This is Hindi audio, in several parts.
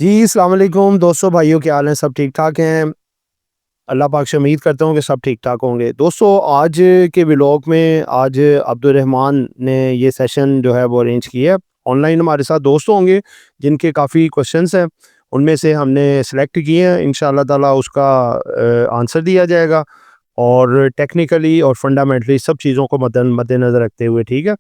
जी, अस्सलाम वालेकुम दोस्तों, भाइयों क्या हाल है? सब ठीक-ठाक हैं? अल्लाह पाक से उम्मीद करता हूँ कि सब ठीक-ठाक होंगे। दोस्तों, आज के व्लॉग में आज अब्दुर्रहमान ने ये सेशन जो है वो अरेंज किया है। ऑनलाइन हमारे साथ दोस्त होंगे जिनके काफ़ी क्वेश्चंस हैं, उनमें से हमने सेलेक्ट किए हैं। इंशाअल्लाह ताला उसका आंसर दिया जाएगा और टेक्निकली और फंडामेंटली सब चीज़ों को मद्देनज़र रखते हुए, ठीक है?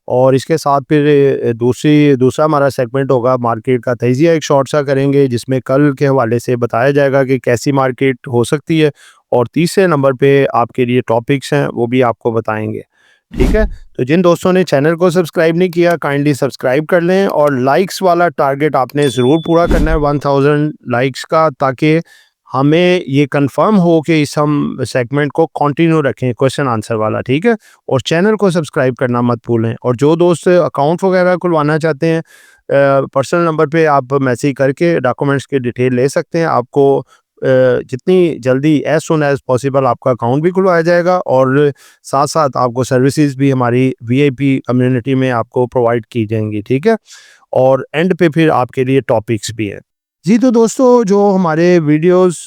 और इसके साथ फिर दूसरा हमारा सेगमेंट होगा मार्केट का तजिया, एक शॉर्ट सा करेंगे जिसमें कल के हवाले से बताया जाएगा कि कैसी मार्केट हो सकती है, और तीसरे नंबर पे आपके लिए टॉपिक्स हैं वो भी आपको बताएंगे। ठीक है, तो जिन दोस्तों ने चैनल को सब्सक्राइब नहीं किया काइंडली सब्सक्राइब कर लें, और लाइक्स वाला टारगेट आपने ज़रूर पूरा करना है 1000 लाइक्स का, ताकि हमें ये कंफर्म हो कि इस हम सेगमेंट को कंटिन्यू रखें, क्वेश्चन आंसर वाला। ठीक है, और चैनल को सब्सक्राइब करना मत भूलें। और जो दोस्त अकाउंट वगैरह खुलवाना चाहते हैं, पर्सनल नंबर पे आप मैसेज करके डॉक्यूमेंट्स की डिटेल ले सकते हैं। आपको जितनी जल्दी एज सुन एज पॉसिबल आपका अकाउंट भी खुलवाया जाएगा, और साथ साथ आपको सर्विसेज भी हमारी वीआईपी कम्युनिटी में आपको प्रोवाइड की जाएंगी। ठीक है, और एंड पे फिर आपके लिए टॉपिक्स भी हैं। जी, तो दोस्तों, जो हमारे वीडियोस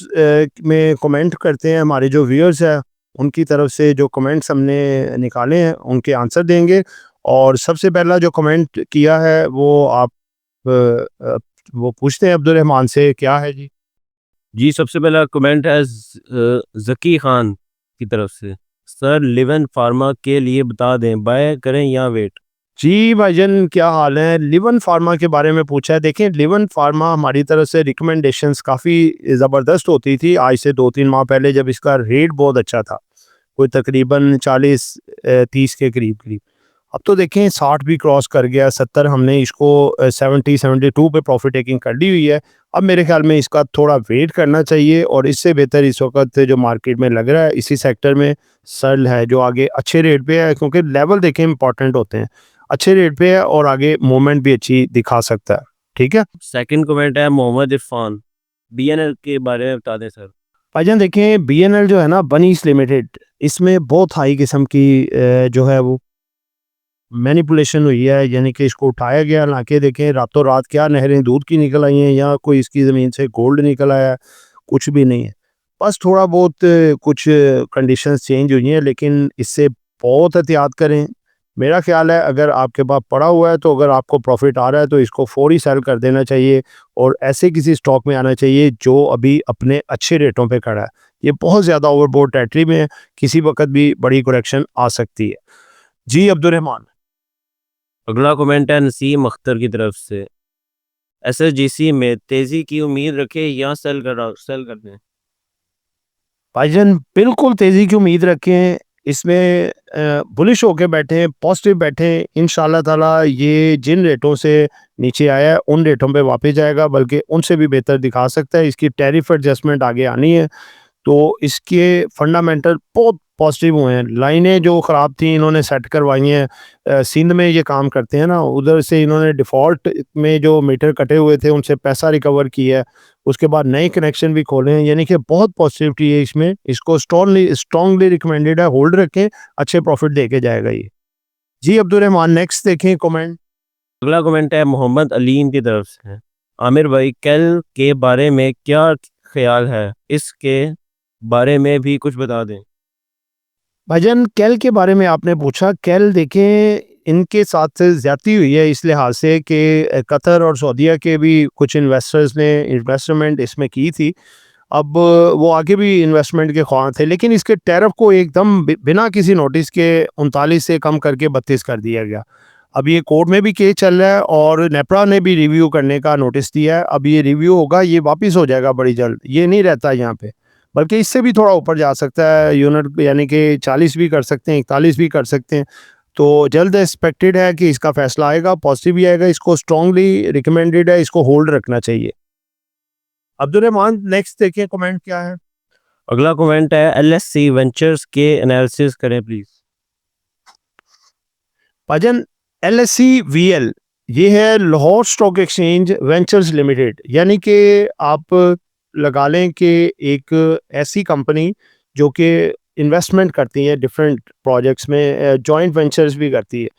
में कमेंट करते हैं, हमारे जो व्यूअर्स हैं, उनकी तरफ से जो कमेंट्स हमने निकाले हैं उनके आंसर देंगे। और सबसे पहला जो कमेंट किया है वो आप अ, अ, वो पूछते हैं अब्दुर्रहमान से, क्या है जी? जी, सबसे पहला कमेंट है ज़की खान की तरफ से। सर लिवन फार्मा के लिए बता दें, बाय करें या वेट? जी भाईजान, क्या हाल है? लिवन फार्मा के बारे में पूछा है। देखिए, लिवन फार्मा हमारी तरफ से रिकमेंडेशंस काफ़ी ज़बरदस्त होती थी आज से 2-3 माह पहले, जब इसका रेट बहुत अच्छा था, कोई तकरीबन 40-30 के करीब-करीब। अब तो देखें 60 भी क्रॉस कर गया, 70 हमने इसको 70-72 पे प्रॉफिट टेकिंग कर ली हुई है। अब मेरे ख्याल में इसका थोड़ा वेट करना चाहिए, और इससे बेहतर इस वक़्त जो मार्केट में लग रहा है इसी सेक्टर में सर्ल है, जो आगे अच्छे रेट पे है, क्योंकि लेवल देखें इंपॉर्टेंट होते हैं। अच्छे रेट पे है और आगे मूवमेंट भी अच्छी दिखा सकता है। ठीक है? सेकंड कमेंट है मोहम्मद इरफान, बीएनएल के बारे में बता दें सर। भाईजान देखें, बीएनएल जो है ना, बनीस लिमिटेड, इसमें बहुत हाई किस्म की जो है वो मैनिपुलेशन हुई है, यानी कि इसको उठाया गया, लाके देखें रातों रात क्या नहरें दूध की निकल आई हैं, या कोई इसकी ज़मीन से गोल्ड निकल आया है, कुछ भी नहीं है। बस थोड़ा बहुत कुछ कंडीशंस चेंज हुई हैं, लेकिन इससे बहुत एहतियात करें। मेरा ख्याल है अगर आपके पास पड़ा हुआ है, तो अगर आपको प्रॉफिट आ रहा है तो इसको फौरी सेल कर देना चाहिए, और ऐसे किसी स्टॉक में आना चाहिए जो अभी अपने अच्छे रेटों पे खड़ा है। ये बहुत ज़्यादा ओवरबोट टेरिटरी में है, किसी वक़्त भी बड़ी करेक्शन आ सकती है। जी अब्दुर्रहमान। अगला कमेंट है नसीम अख्तर की तरफ से। एसएसजीसी में तेजी की उम्मीद रखें या सेल कर दें? भाईजान बिल्कुल तेज़ी की उम्मीद रखें, इसमें बुलिश होके बैठें, पॉजिटिव बैठें। इंशाल्लाह ताला ये जिन रेटों से नीचे आया है उन रेटों पे वापस जाएगा, बल्कि उनसे भी बेहतर दिखा सकता है। इसकी टैरिफ एडजस्टमेंट आगे आनी है, तो इसके फंडामेंटल बहुत पॉजिटिव हुए हैं। लाइनें जो ख़राब थी इन्होंने सेट करवाई हैं। सिंध में ये काम करते हैं ना, उधर से इन्होंने डिफ़ॉल्ट में जो मीटर कटे हुए थे उनसे पैसा रिकवर किया है। उसके बाद नए कनेक्शन भी खोले हैं, यानी कि बहुत पॉजिटिविटी है इसमें। इसको स्ट्रांगली रिकमेंडेड है, होल्ड रखें, अच्छे प्रॉफिट देके जाएगा ये। जी अब्दुर्रहमान, नेक्स्ट देखें कमेंट। अगला कमेंट है मोहम्मद अलीम की तरफ से। आमिर भाई, कल के बारे में क्या ख्याल है? इसके बारे में भी कुछ बता दें। भाईजान, कैल के बारे में आपने पूछा। कैल देखें, इनके साथ ज़्यादती हुई है इस लिहाज से कि कतर और सऊदीया के भी कुछ इन्वेस्टर्स ने इन्वेस्टमेंट इसमें की थी। अब वो आगे भी इन्वेस्टमेंट के ख्वाह थे, लेकिन इसके टैरिफ को एकदम बिना किसी नोटिस के 39 से कम करके 32 कर दिया गया। अब ये कोर्ट में भी केस चल रहा है, और नेपरा ने भी रिव्यू करने का नोटिस दिया है। अब ये रिव्यू होगा, ये वापस हो जाएगा बड़ी जल्द, ये नहीं रहता यहाँ पे, बल्कि इससे भी थोड़ा ऊपर जा सकता है यूनिट, यानी कि 40 भी कर सकते हैं, 41 भी कर सकते हैं। तो जल्द एक्सपेक्टेड है कि इसका फैसला आएगा, पॉजिटिव भी आएगा। इसको स्ट्रांगली रिकमेंडेड है, इसको होल्ड रखना चाहिए। अब्दुर्रहमान, नेक्स्ट देखिए कमेंट क्या है। अगला कमेंट है एलएससी वेंचर्स के एनालिसिस करें प्लीज। भाईजान, एलएससी वीएल, ये है Lahore stock exchange ventures limited, यानी कि आप लगा लें कि एक ऐसी कंपनी जो कि इन्वेस्टमेंट करती है डिफरेंट प्रोजेक्ट्स में, जॉइंट वेंचर्स भी करती है।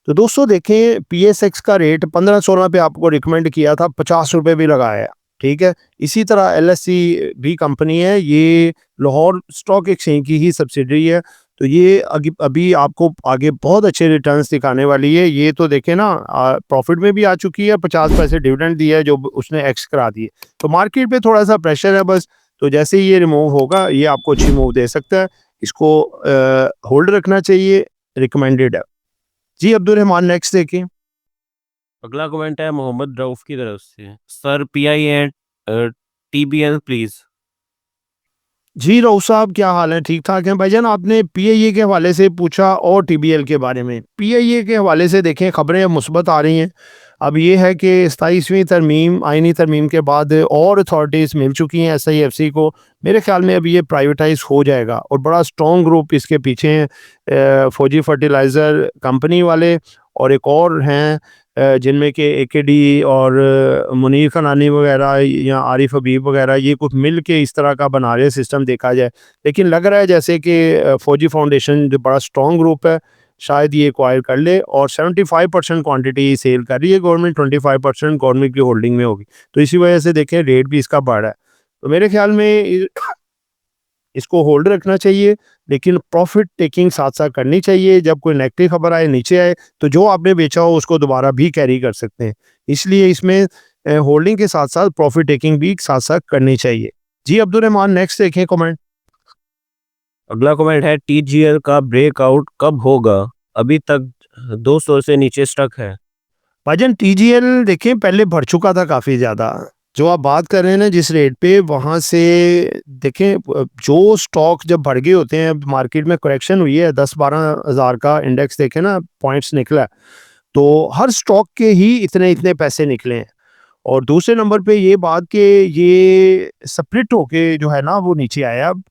तो दोस्तों देखें, पीएसएक्स का रेट 15-16 पे आपको रिकमेंड किया था, 50 रुपये भी लगाया है। ठीक है। इसी तरह LSC भी कंपनी है, ये लाहौर स्टॉक एक्सचेंज की ही सब्सिडरी है। तो ये अभी आपको आगे बहुत अच्छे रिटर्न्स दिखाने वाली है। ये तो देखें ना, प्रॉफिट में भी आ चुकी है, 50 पैसे डिविडेंड दिया है जो उसने एक्स करा दिए। तो मार्केट पे थोड़ा सा प्रेशर है बस। तो जैसे ही ये रिमूव होगा ये आपको अच्छी मूव दे सकता है। इसको होल्ड रखना चाहिए, रिकमेंडेड है। जी अब्दुल रहमान, नेक्स्ट देखें। अगला कमेंट है मोहम्मद रऊफ की तरफ से, सर पीआई एंड टीबीएल प्लीज। जी रऊफ साहब, क्या हाल है? ठीक ठाक हैं भाईजान। आपने PIA के हवाले से पूछा और TBL के बारे में। PIA के हवाले से देखें, खबरें मुस्बत आ रही हैं। अब ये है कि 27वीं तरमीम, आइनी तरमीम के बाद और अथॉरिटीज़ मिल चुकी हैं SIFC को। मेरे ख्याल में अब ये प्राइवेटाइज हो जाएगा और बड़ा स्ट्रॉन्ग ग्रुप इसके पीछे हैं, फौजी फर्टिलाइज़र कंपनी वाले और एक और हैं जिनमें कि AKD और मुनीर खनानी वगैरह या आरिफ हबीब वगैरह, ये कुछ मिल के इस तरह का बना रहे सिस्टम देखा जाए। लेकिन लग रहा है जैसे कि फौजी फाउंडेशन जो बड़ा स्ट्रॉन्ग ग्रुप है, शायद ये एक्वायर कर ले और 75% क्वांटिटी सेल कर रही है गवर्नमेंट, 25% गवर्नमेंट की होल्डिंग में होगी। तो इसी वजह से देखें रेट भी इसका बढ़ रहा है। तो मेरे ख्याल में इसको होल्ड रखना चाहिए, लेकिन प्रॉफिट टेकिंग साथ साथ करनी चाहिए। जब कोई नेगेटिव खबर आए, नीचे आए, तो जो आपने बेचा हो उसको दोबारा भी कैरी कर सकते हैं। इसलिए इसमें होल्डिंग के साथ साथ प्रॉफिट टेकिंग भी साथ साथ करनी चाहिए। जी अब्दुल रहमान, नेक्स्ट देखें कमेंट। अगला कमेंट है टीजीएल का ब्रेकआउट कब होगा, अभी तक 200 से नीचे स्टक है। भाईजान TGL देखें पहले बढ़ चुका था काफ़ी ज़्यादा। जो आप बात कर रहे हैं ना जिस रेट पे, वहाँ से देखें जो स्टॉक जब बढ़ गए होते हैं, मार्केट में करेक्शन हुई है, 10-12 हज़ार का इंडेक्स देखें ना, पॉइंट्स निकला है, तो हर स्टॉक के ही इतने इतने पैसे निकले हैं। और दूसरे नंबर पे ये बात कि ये स्प्लिट होके जो है ना वो नीचे आया अब,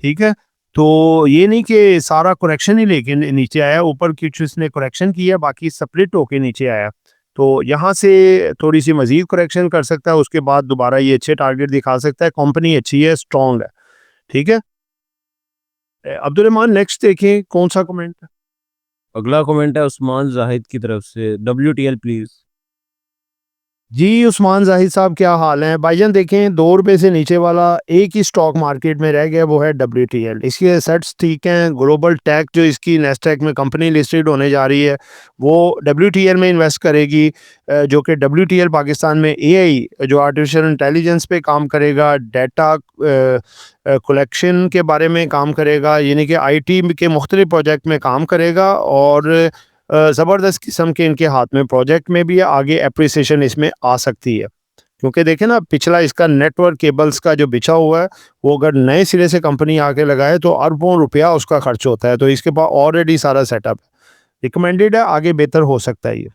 ठीक है। तो ये नहीं कि सारा करेक्शन ही लेके नीचे आया, ऊपर कुछ इसने करेक्शन किया, बाकी स्प्लिट होके नीचे आया। तो यहाँ से थोड़ी सी मजीद करेक्शन कर सकता है, उसके बाद दोबारा ये अच्छे टारगेट दिखा सकता है। कंपनी अच्छी है, स्ट्रॉन्ग है, ठीक है। अब्दुल रहमान, नेक्स्ट देखें कौन सा कमेंट है। अगला कमेंट है उस्मान जाहिद की तरफ से, WTL प्लीज। जी उस्मान जाहिद साहब, क्या हाल है भाईजान? देखें 2 रुपये से नीचे वाला एक ही स्टॉक मार्केट में रह गया, वो है WTL। इसके एसेट्स ठीक हैं। ग्लोबल टेक जो इसकी नेस्टेक में कंपनी लिस्टेड होने जा रही है, वो WTL में इन्वेस्ट करेगी, जो कि WTL पाकिस्तान में AI जो आर्टिफिशियल इंटेलिजेंस पे काम करेगा, डाटा कलेक्शन के बारे में काम करेगा, यानी कि IT के मुख्तलिफ प्रोजेक्ट में काम करेगा और ज़बरदस्त किस्म के इनके हाथ में प्रोजेक्ट में भी है। आगे एप्रिसिएशन इसमें आ सकती है, क्योंकि देखें ना पिछला इसका नेटवर्क केबल्स का जो बिछा हुआ है, वो अगर नए सिरे से कंपनी आके लगाए तो अरबों रुपया उसका खर्च होता है। तो इसके पास ऑलरेडी सारा सेटअप है, रिकमेंडेड है, आगे बेहतर हो सकता है ये।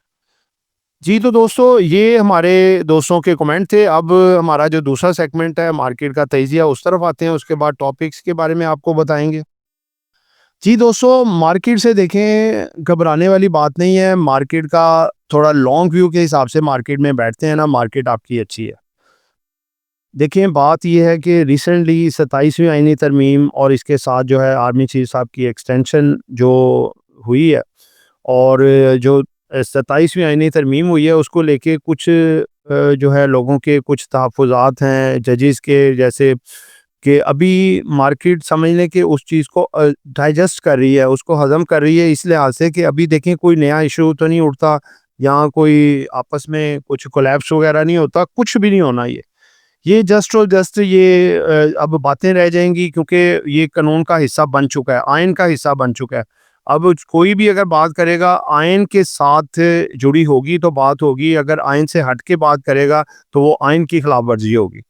जी तो दोस्तों, ये हमारे दोस्तों के कमेंट थे। अब हमारा जो दूसरा सेगमेंट है मार्केट का तजिया, उस तरफ आते हैं। उसके बाद टॉपिक्स के बारे में आपको बताएंगे। जी दोस्तों, मार्केट से देखें घबराने वाली बात नहीं है। मार्केट का थोड़ा लॉन्ग व्यू के हिसाब से मार्केट में बैठते हैं ना, मार्केट आपकी अच्छी है। देखें बात यह है कि रिसेंटली 27वीं आईनी तरमीम और इसके साथ जो है आर्मी चीफ साहब की एक्सटेंशन जो हुई है, और जो 27वीं आईनी तरमीम हुई है उसको लेके कुछ जो है लोगों के कुछ तहफ़्फ़ुज़ात हैं जजेस के, जैसे कि अभी मार्केट समझ लें कि उस चीज़ को डाइजेस्ट कर रही है, उसको हज़म कर रही है, इस लिहाज से कि अभी देखें कोई नया इशू तो नहीं उठता, यहाँ कोई आपस में कुछ कोलैप्स वगैरह नहीं होता, कुछ भी नहीं होना ये जस्ट और जस्ट ये अब बातें रह जाएंगी, क्योंकि ये कानून का हिस्सा बन चुका है, आयन का हिस्सा बन चुका है। अब कोई भी अगर बात करेगा आयन के साथ जुड़ी होगी तो बात होगी, अगर आयन से हट के बात करेगा तो वो आयन की खिलाफ वर्जी होगी,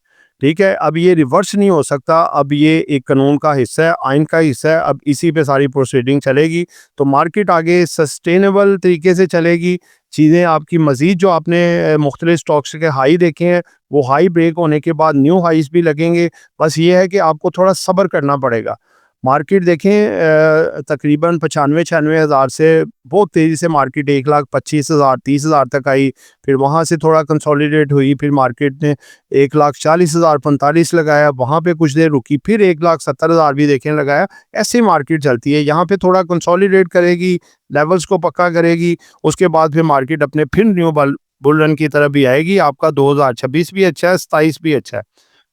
ठीक है। अब ये रिवर्स नहीं हो सकता, अब ये एक कानून का हिस्सा है, आयन का हिस्सा है, अब इसी पे सारी प्रोसीडिंग चलेगी। तो मार्केट आगे सस्टेनेबल तरीके से चलेगी। चीज़ें आपकी मज़ीद जो आपने मुख्तलिफ स्टॉक्स के हाई देखे हैं, वो हाई ब्रेक होने के बाद न्यू हाइस भी लगेंगे। बस ये है कि आपको थोड़ा सब्र करना पड़ेगा। मार्केट देखें तकरीबन 95-96 हज़ार से बहुत तेज़ी से मार्केट 1,25,000 30,000 तक आई, फिर वहाँ से थोड़ा कंसोलिडेट हुई, फिर मार्केट ने 1,40,000 45 लगाया, वहाँ पे कुछ देर रुकी, फिर 1,70,000 भी देखने लगाया। ऐसे मार्केट चलती है, यहाँ पे थोड़ा कंसोलिडेट करेगी, लेवल्स को पक्का करेगी, उसके बाद फिर मार्केट अपने फिर न्यू बुल रन की तरफ भी आएगी। आपका 2026 भी अच्छा है, 27 भी अच्छा है,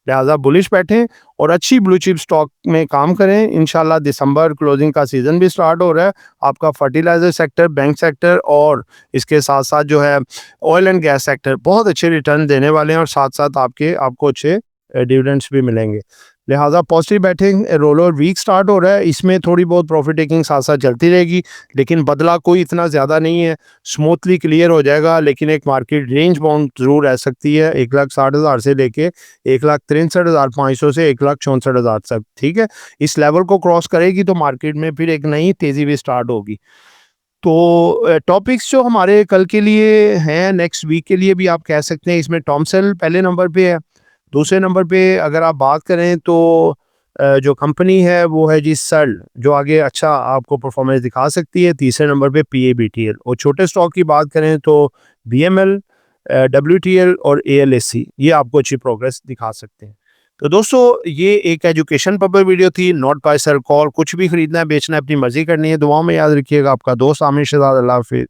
लिहाजा बुलिश बैठें और अच्छी ब्लू चिप स्टॉक में काम करें। इंशाल्लाह दिसंबर क्लोजिंग का सीज़न भी स्टार्ट हो रहा है। आपका फर्टिलाइज़र सेक्टर, बैंक सेक्टर और इसके साथ-साथ जो है ऑयल एंड गैस सेक्टर बहुत अच्छे रिटर्न देने वाले हैं और साथ-साथ आपको अच्छे डिविडेंड्स भी मिलेंगे। लिहाजा positive batting roller week start हो रहा है, इसमें थोड़ी बहुत प्रॉफिट टेकिंग साथ-साथ चलती रहेगी, लेकिन बदला कोई इतना ज़्यादा नहीं है, स्मूथली क्लियर हो जाएगा। लेकिन एक मार्केट रेंज बाउंड ज़रूर रह सकती है 1,60,000 से लेके 1,63,500 से 1,64,000 तक, ठीक है? इस लेवल को क्रॉस करेगी तो मार्केट में फिर एक नई तेज़ी भी स्टार्ट होगी। तो टॉपिक्स जो हमारे कल के लिए हैं, नेक्स्ट वीक के लिए भी आप कह सकते हैं, इसमें टॉमसेल पहले नंबर पे है। दूसरे नंबर पे अगर आप बात करें तो जो कंपनी है वो है जी सर्ल, जो आगे अच्छा आपको परफॉर्मेंस दिखा सकती है। तीसरे नंबर पे पीएबीटीएल और छोटे स्टॉक की बात करें तो बीएमएल, डब्ल्यूटीएल और एएलएससी, ये आपको अच्छी प्रोग्रेस दिखा सकते हैं। तो दोस्तों ये एक एजुकेशन पर्पस वीडियो थी, नॉट बाय सेल कॉल। कुछ भी खरीदना है, बेचना है, अपनी मर्जी करनी है। दुआओं में याद रखिएगा। आपका दोस्त आमिर शहजाद। अल्लाह हाफिज़।